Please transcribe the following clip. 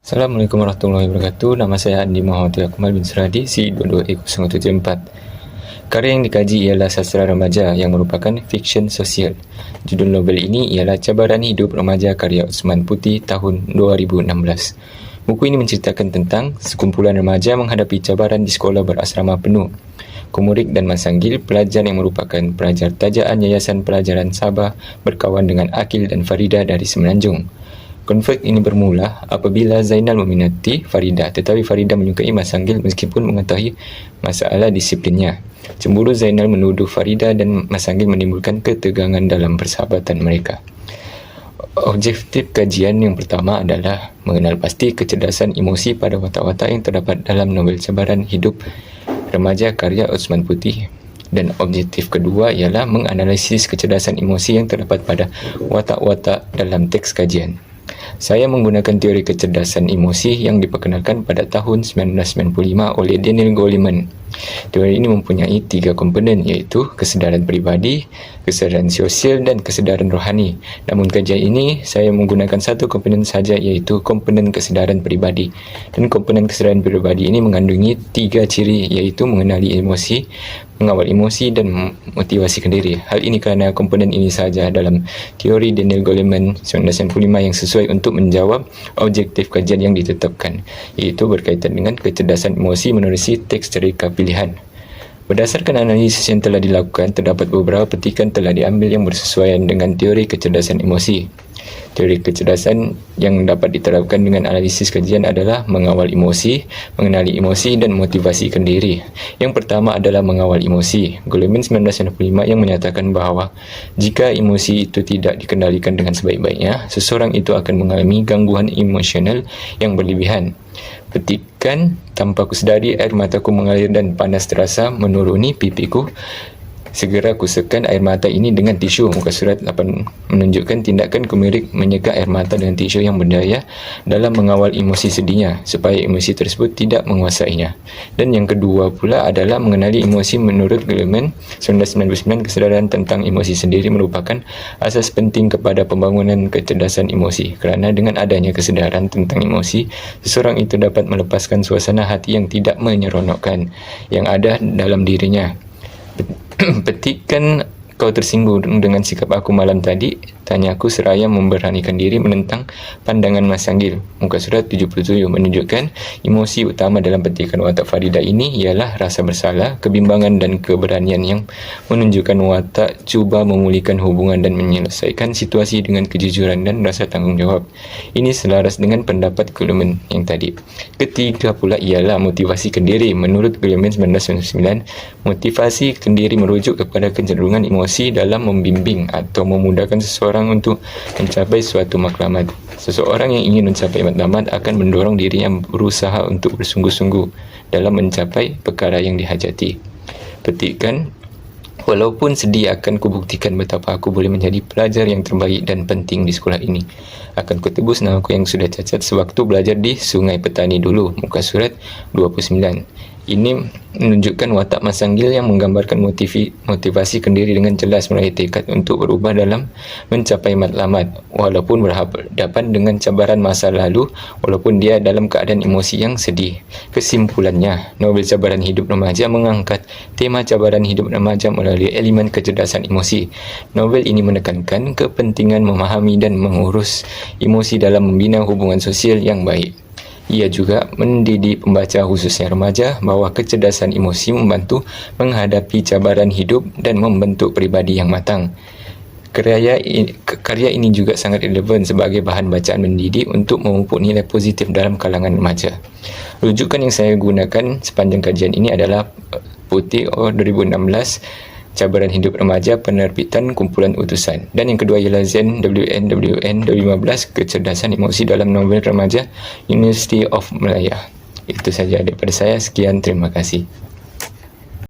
Assalamualaikum warahmatullahi wabarakatuh. Nama saya Andi Muhammad Akmal bin Suradi, C22E074. Karya yang dikaji ialah Sastra Remaja yang merupakan fiksyen sosial. Judul novel ini ialah Cabaran Hidup Remaja karya Usman Putih tahun 2016. Buku ini menceritakan tentang sekumpulan remaja menghadapi cabaran di sekolah berasrama penuh. Komurik dan Masanggil, pelajar yang merupakan pelajar tajaan Yayasan Pelajaran Sabah, berkawan dengan Akil dan Farida dari Semenanjung. Konflik ini bermula apabila Zainal meminati Farida, tetapi Farida menyukai Masanggil meskipun mengetahui masalah disiplinnya. Cemburu Zainal menuduh Farida dan Masanggil menimbulkan ketegangan dalam persahabatan mereka. Objektif kajian yang pertama adalah mengenal pasti kecerdasan emosi pada watak-watak yang terdapat dalam novel Cabaran Hidup Remaja karya Usman Putih. Dan objektif kedua ialah menganalisis kecerdasan emosi yang terdapat pada watak-watak dalam teks kajian. Saya menggunakan teori kecerdasan emosi yang diperkenalkan pada tahun 1995 oleh Daniel Goleman. Teori ini mempunyai 3 komponen, iaitu kesedaran peribadi, kesedaran sosial dan kesedaran rohani. Namun kajian ini saya menggunakan satu komponen saja, iaitu komponen kesedaran peribadi. Dan komponen kesedaran peribadi ini mengandungi 3 ciri, iaitu mengenali emosi, mengawal emosi dan motivasi kendiri. Hal ini kerana komponen ini sahaja dalam teori Daniel Goleman 1995 yang sesuai untuk menjawab objektif kajian yang ditetapkan, iaitu berkaitan dengan kecerdasan emosi menerusi teks cerita pilihan. Berdasarkan analisis yang telah dilakukan, terdapat beberapa petikan telah diambil yang bersesuaian dengan teori kecerdasan emosi. Teori kecerdasan yang dapat diterapkan dengan analisis kajian adalah mengawal emosi, mengenali emosi dan motivasi kendiri. Yang pertama adalah mengawal emosi. Goleman 1995 yang menyatakan bahawa jika emosi itu tidak dikendalikan dengan sebaik-baiknya, seseorang itu akan mengalami gangguan emosional yang berlebihan. Petikan, tanpa kusedari air mataku mengalir dan panas terasa menuruni pipiku. Segera kusekan air mata ini dengan tisu. Muka surat 8 menunjukkan tindakan komurik menyeka air mata dengan tisu yang berdaya dalam mengawal emosi sedihnya, supaya emosi tersebut tidak menguasainya. Dan yang kedua pula adalah mengenali emosi. Menurut Goleman 1999, kesedaran tentang emosi sendiri merupakan asas penting kepada pembangunan kecerdasan emosi. Kerana dengan adanya kesedaran tentang emosi, seseorang itu dapat melepaskan suasana hati yang tidak menyeronokkan yang ada dalam dirinya. Petikan, kau tersinggung dengan sikap aku malam tadi? Tanya aku seraya memberanikan diri menentang pandangan Masanggil. Muka surat 77 menunjukkan emosi utama dalam petikan watak Farida ini ialah rasa bersalah, kebimbangan dan keberanian yang menunjukkan watak cuba memulihkan hubungan dan menyelesaikan situasi dengan kejujuran dan rasa tanggungjawab. Ini selaras dengan pendapat Goleman yang tadi. Ketiga pula ialah motivasi kendiri. Menurut Goleman 1999, motivasi kendiri merujuk kepada kecenderungan emosi dalam membimbing atau memudahkan seseorang untuk mencapai suatu matlamat. Seseorang yang ingin mencapai matlamat akan mendorong dirinya berusaha untuk bersungguh-sungguh dalam mencapai perkara yang dihajati. Petikan, walaupun sedih akan kubuktikan betapa aku boleh menjadi pelajar yang terbaik dan penting di sekolah ini. Akan kutebus namaku yang sudah cacat sewaktu belajar di Sungai Petani dulu. Muka surat 29. Ini menunjukkan watak Masanggil yang menggambarkan motivasi kendiri dengan jelas meraih tekad untuk berubah dalam mencapai matlamat walaupun berhadapan dengan cabaran masa lalu, walaupun dia dalam keadaan emosi yang sedih. Kesimpulannya, novel Cabaran Hidup Remaja mengangkat tema cabaran hidup remaja melalui elemen kecerdasan emosi. Novel ini menekankan kepentingan memahami dan mengurus emosi dalam membina hubungan sosial yang baik. Ia juga mendidik pembaca, khususnya remaja, bahawa kecerdasan emosi membantu menghadapi cabaran hidup dan membentuk pribadi yang matang. Karya ini juga sangat relevan sebagai bahan bacaan mendidik untuk memupuk nilai positif dalam kalangan remaja. Rujukan yang saya gunakan sepanjang kajian ini adalah Putih 2016, Cabaran Hidup Remaja, penerbitan Kumpulan Utusan. Dan yang kedua ialah Zen WN 2015, Kecerdasan Emosi dalam Novel Remaja, University of Malaya. Itu saja daripada saya. Sekian, terima kasih.